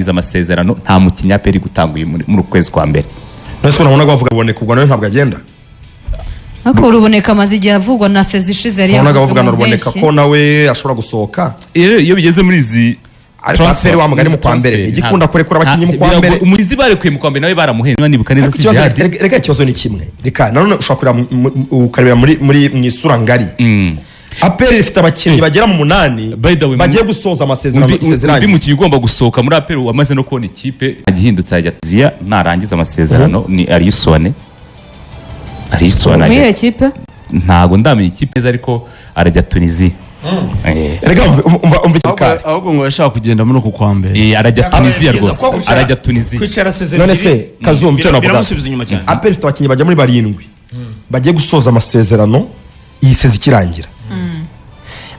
kurangiza amasezerano nta mukinnyi APR gutanguye muri ukwezi kwa mbere. Nese nabona bavuga Ruboneka ubwo nawe ntabwo agenda. Ako Ruboneka amaze igihe avugwa na sezishize yari yavuze. Nabona bavuga na Ruboneka ko nawe ashobora gusohoka. Iyo bigeze muri izi transfer wa mugani mu kwa mbere igikunda kurekura abakinnyi mu kwa mbere. Umurinzi barekuye mu kwa mbere nawe baramuhenze nibuka neza si. Reka ikibazo ni kimwe. Reka nanone ushobora ukareba muri mw'isura ngari. APR ifite abakinnyi bagera mu 8 bagiye gusoza amasezerano isezerano. Undi mukinnyi ugomba gusohoka muri APR wamaze no kubona ikipe agihindutse ajya Tunisia narangiza amasezerano ni Arisone. Muri ikipe ntago ndamenya ikipe neza ariko arajya Tunisia. Rega umva ahubwo ngo yashaka kugenda muri uko kwa mbere. Arajya Tunisia rwose. Arajya Tunisia. Kwicara sezerano. None se Kazungu cyo navuga. APR ifite abakinnyi bajya muri 7 bagiye gusoza amasezerano yiseze ikirangira.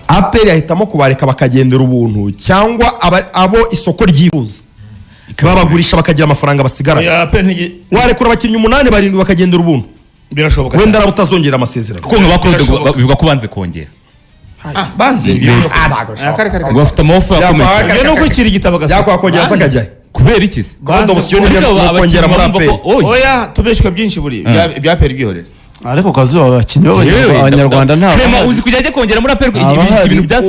APR yahitamo kubareka bakagendera ubuntu cyangwa abo isoko ryifuza babagurisha bakagira amafaranga basigara. Warekura abakinnyi 8 7 bakagendera ubuntu birashoboka. Wenda arabutazongera amasezerano kuko bivuga ko banze kongera. Banze ngo afite amafu yakomeye no kwikira igitabo gasa yakwakongera sakajya kubera iki se kandi option yo kongera muri APR. Oya tubeshwa byinshi buri bya APR bihorera. Ariko kazi abakinnyi b'abanyarwanda nta Clement uzi kujya kongera muri APR ibintu byasa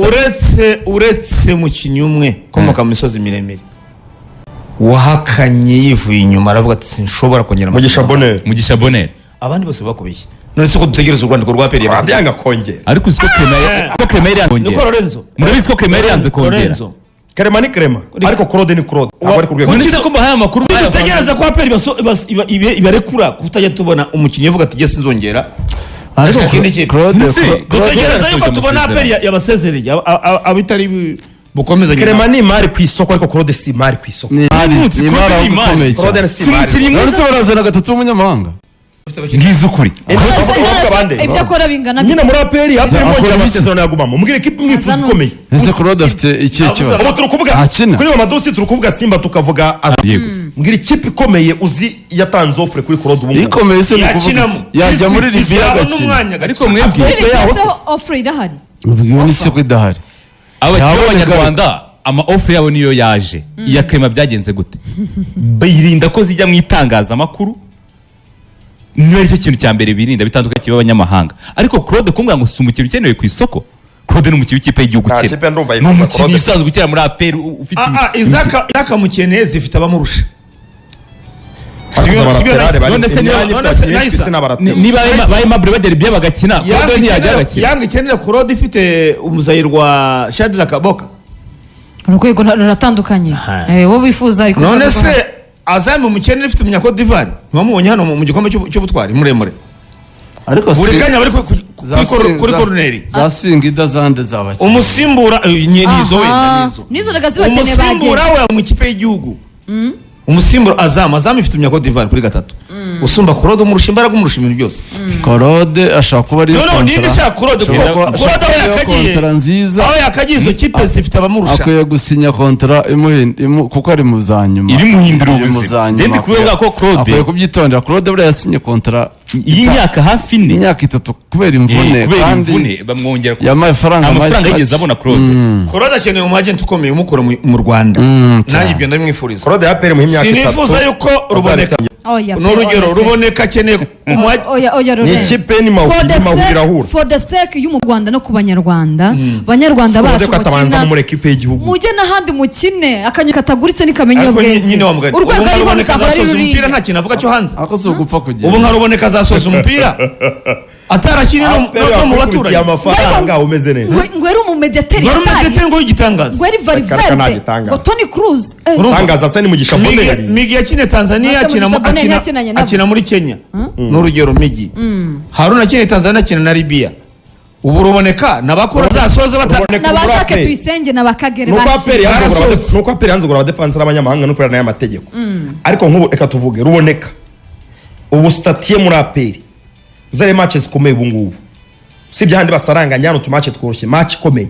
uretse mukinnyi umwe komoka mu misozi miremire wahakanye yivuye inyuma aravuga ati sinshobora kongera Mugisha Bonheur abandi bose bakubeshye. None se ko dutegereza urwandiko rwa APR yanga kongera ariko uzi ko Clement yanze kongera. Lorenzo murabizi ko Clement yanze kongera. Clement ni Clement ariko Claude ni Claude abari ku rwego. None se ko bahaye amakuru dutegereza ko APR ibarekura kutajya tubona umukinnyi yavuga ati gese nzongera. Ariko Claude dutegereza yuko tubona APR yabasezereye abitari bukomeza nyine. Clement ni mari ku isoko ariko Claude si mari ku isoko. Ni mari Claude si mari. None se barazana gatatu umunyamahanga. Ngize ukuri. Ibyo akora bingana nyine muri APR mwongera amasezerano yagumamo mubwire ko mwifuza ikomeye. Ese Claude afite iki kibazo? Abo turukuvuga kuri Mamadousi turukuvuga Simba tukavuga mbwire ikipe ikomeye uzi yatanze offre kuri Claude ubu. Ikomeye se nukuvuga yajya muri Libya gakina. Ariko mwebwe offre irahari. Ubwo ni se ko idahari. Abakinnyi b'Abanyarwanda ama offre yabo niyo yaje. Iya Clement byagenze gute? Birinda ko zijya mu itangazamakuru. Niyo aricyo kintu cya mbere birinda bitandukanye kiba abanyamahanga. Ariko Claude kumbwa ngo sumukira ukenewe ku isoko. Claude n'umukinnyi w'ikipe y'igihugu cye. N'umukinnyi usanzwe gukira muri APR ufite izaka mukeneye zifite abamurusha. Niba bayimabure bagera ibyo bagakina Claude ntiyajya agakina. Yanga ikenera Claude ifite umuzayirwa Shadrack Kaboka. Urwego ruratandukanye. Wowe wifuza ariko none se Azamu mukene ifite umunya Cote d'Ivoire ntimumubonye hano mu gikombe cy'ubutwari muremure. Ariko buri kanya bari kuri corner za singida zande zabaki umusimbura nizo nizo ragazi bakeneye bagiye umusimbura we mu kipe y'igihugu. Umusimbura Azamu ifite umunya Cote d'Ivoire kuri 3 usumba Claude umurusha imbaraga umurusha ibintu byose. Claude ashaka kuba ari no nindi shaka Claude kontra nziza aho yakagiye izo kipe zifite abamurusha akwiye gusinya kontra kuko ari muzanyuma iri muhindura ubuzima ndi kuvuga ko Claude akwiye kubyitondera. Claude buri yasinye kontra y'imyaka hafi 4 imyaka 3 kubera imvune kandi bamwongera amafaranga yigeze abona Claude akeneye umu agent ukomeye umukora mu Rwanda nayo ibyo ndamwifuriza. Claude yapere mu imyaka 3 sinifuza yuko Ruboneka n'urugero Ruboneka akeneye ni ikipe ni mahurira for the sake y'u Rwanda no ku Banyarwanda Banyarwanda bacu mukina mu equipe y'igihugu mujye n'ahandi mukine akanyu kataguritse n'ikamenyo bwese urwego ari rusafara ari umupira nta kintu avuga cyo hanze akoze gupfa kugenda ubu nka Ruboneka azasoza umupira atarakina no mu baturage amafaranga umeze neza ngo ari umumediateri ngo yigitangaza ngo ari Valverde ngo Toni Kroos tangaza se ni Mugisha Bonheur Migi yakine Tanzania akina muri Kenya n'urugero Migi Haruna akine Tanzania akina na Libya ubu Ruboneka nabakora zasoza nabashake tuyisenge nabakagere nuko APR yanzugura abadefense n'abanyamahanga no kurana y'amategeko ariko nk'ubu reka tuvuge Ruboneka ubu statiye muri APR zare matches zikomeye ubu ngubu si byahandi basaranganya hano tumatch tworoshye match ikomeye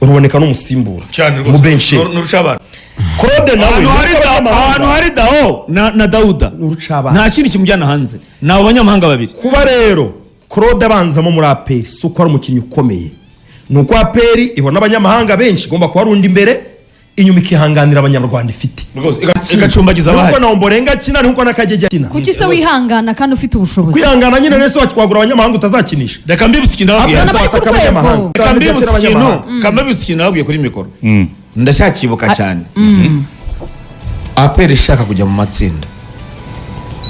Ruboneka n'umusimbura mu bench n'urucabana Claude nawe ahantu hari Dao na Dauda nta kintu kimujyana hanze nabo banyamahanga babiri kuba rero Claude abanzamo muri APR suko ari umukinnyi ukomeye nuko APR ibona abanyamahanga benshi gomba kuba rundi imbere inyuma ikihanganira abanyarwanda ifite igacumbagiza abahari nuko na Ombolenga akina nuko na Kagege akina kuki se wihangana kandi ufite ubushobozi kwihangana nyine rese wagura abanyamahanga utazakinisha reka mbibutse ikintu nababwiye Abana bari ku rwego. reka mbibutse ikintu nababwiye kuri mikoro ndacyakibuka cyane APR ishaka kujya mu matsinda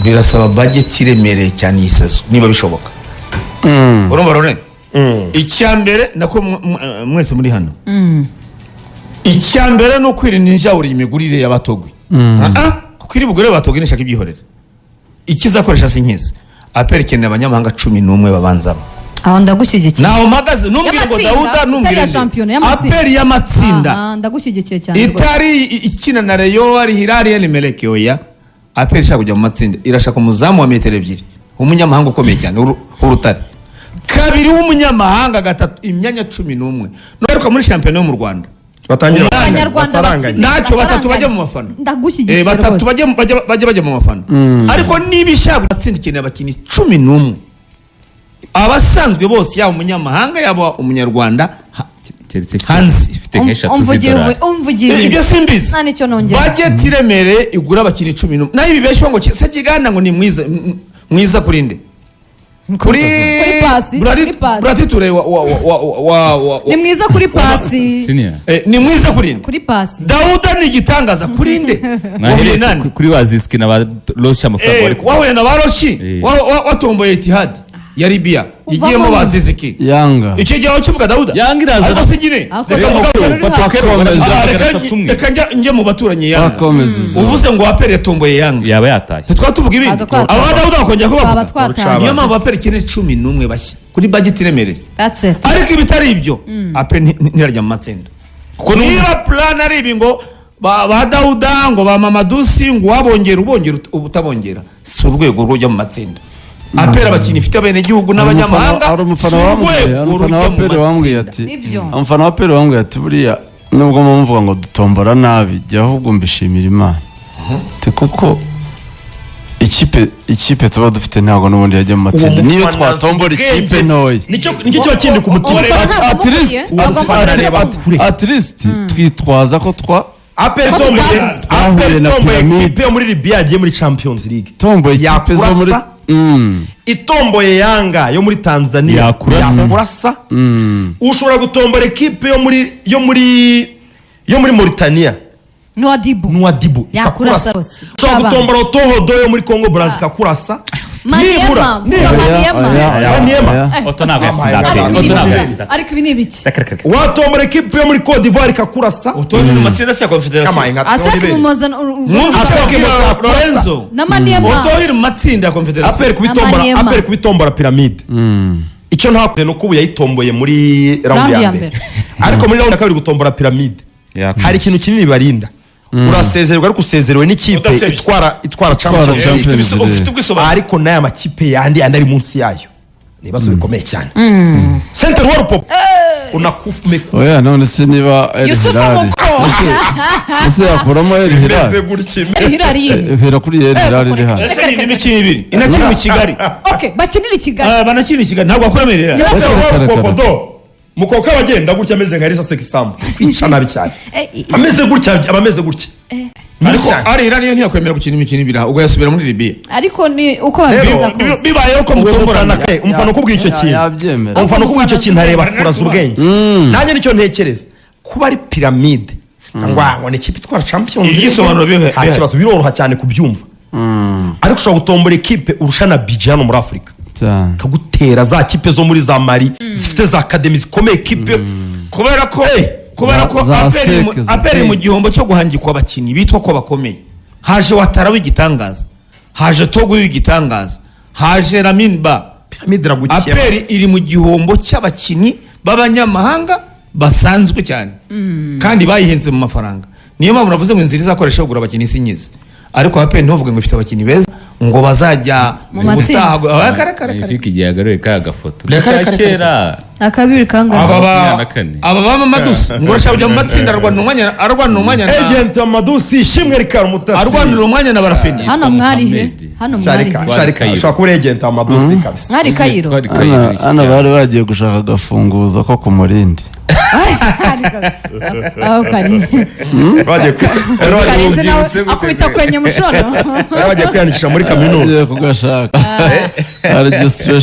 birasaba budget iremereye cyane iyi sezo niba bishoboka urumva rone icyambere nako mwese muri hano icyambere no kwirinda injawuri imigurire y'abatogwe kuko iri bugure batogwe nishaka ibyihorera ikizakoresha sinkiza APR ikeneye abanyamahanga 11 babanzamo aho ndagushyigikiye naho mpagaze numbwira ngo Dauda numbwira APR y'amatsinda ndagushyigikiye cyane itari ikina na Rayon ari Hilal ya Meleke oya APR ishaka kujya mu matsinda irashaka umuzamu wa metero 2 umunyamahanga ukomeye cyane urutare kabiri w'umunyamahanga gatatu imyanya 11 noheruka muri champion yo mu Rwanda batangira abanyarwanda naco batatu bajya mu mafana ndagushyigikiye batatu bajya mu mafana ariko niba ishaka gutsinda ikintu abakini 11 abasanzwe bose yaba umunyamahanga yaba umunyarwanda hanze ifite nk'eshatu z'idolari umvugiye ibyo simbizi nta nicyo nongera budget iremere igura abakini 11 nayo ibibeshwa ngo se kigana ngo ni mwiza kurinde kuri pasi Brati Ture ni mwiza kuri pasi ni mwiza kurinde kuri pasi Dauda ni igitangaza kurinde kuri waziski na ba Roshi amafaranga wahuye na ba Roshi watomboye Etihad ya Libya igiyemo baziziki Yanga icyo gihe ukivuga Dauda Yanga iraza ariko sigine reka njye mu baturanyi Yanga uvuze ngo APR yatomboye Yanga yaba yatashye twaba tuvuga ibindi aba Dauda bakongera ko twatashye niyo mpamvu APR ikeneye 11 bashya kuri budget iremereye ariko ibitari ibyo APR ntirajya mu matsinda kuko niba plan ari ibi ngo ba Dauda ngo ba Mamadusi ngo wabongera ubutabongera si urwego rujya mu matsinda APR abakinnyi ifite abene gihugu n'abanyamahanga ari umufana wa APR wambwiye ati buriya nubwo mumvuga ngo dutombora nabi jya ahubwo mbishimira Imana kuko ikipe tuba dufite ntabwo n'ubundi yajya mu matsinda niyo twatombora ikipe ntoya nicyo kiba kindi ku mutima at least twitwaza ko APR tomboye ikipe yo muri Libya yagiye muri Champions League tomboye ikipe zo muri itomboye Yanga yo muri Tanzania yakurasa ushobora gutombora ekipe yo muri Mauritania Nouadhibou yakurasa rose ushobora gutombora Otohodo yo muri Congo Brazza kakurasa Maniema Oto ntabwo ariko ibi ni ibiki watombora ekipe yo muri Côte d'Ivoire kakurasa Oto ni mu matsinda ya Confederation asaka umuzana Rorenzo na Maniema Oto iri mu matsinda ya Confederation APR kubitombora pyramide icyo ntakure no kubu yayitomboye muri round ya mbere ariko muri round ya kabiri gutombora pyramide hari ikintu kinini barinda urasezerwa ariko usezerewe n'ikipe itwara Champions League ariko n'aya makipe yandi ari munsi yayo nibazo bikomeye cyane Center World Pop unakufume oya none se niba Hilal ese yakuramo Hilal hera kuri Hilal iri hano ese ni imikino ibiri inakiri mu Kigali bakinira i Kigali banakina i Kigali ntabwo akoremerera mukoka bagenda gutya ameze nka Risa Sekisambu ica nabi cyane ameze gutya abameze gutya ariko ari Hilal ntiyakwemera gukina imikino ibiri ubwo yasubira muri Libya ariko ni uko babigenza kose bibayeho ko mutomborana umfana kubwiye icyo kintu umfana kubwiye icyo kintu areba kuraza ubwenge nanjye nicyo ntekereza kuba ari pyramide ngo ni ikipe itwara Champions League nta kibazo biroroha cyane kubyumva ariko ushobora gutombora ekipe urushana Bijano muri Afrika kagutera za kipe zo muri za Mali zifite za academy zikomeye ekipe kubera ko APR mu gihombo cyo guhangikwa abakinnyi bitwa ko bakomeye haje Watara w'igitangaza haje Togo w'igitangaza haje Laminba pyramide ragukira APR iri mu gihombo cy'abakinnyi b'abanyamahanga basanzwe cyane kandi bayihenze mu mafaranga niyo mpamvu navuze ngo inzira izakoresha kugura abakinnyi sinyize ariko APR ntuvuge ngo ifite abakinnyi beza ngo bazajya mu matsinda ifiki igihe agaruye ka gafoto kera akabiri kangana aba Mamadusi ngo urashaka kujya mu matsinda arwanira umwanya agent Mamadusi shimwe rikara umutasi arwanira umwanya na Barafeni hano mwari Sharika ushaka kuri agent Mamadusi kabisa mwari Kayiro hano bari bagiye gushaka gafunguza ko ku Murindi Karenze nawe akubita kwenye mushono bagiye kwiyandikisha muri kaminuza kugashaka registration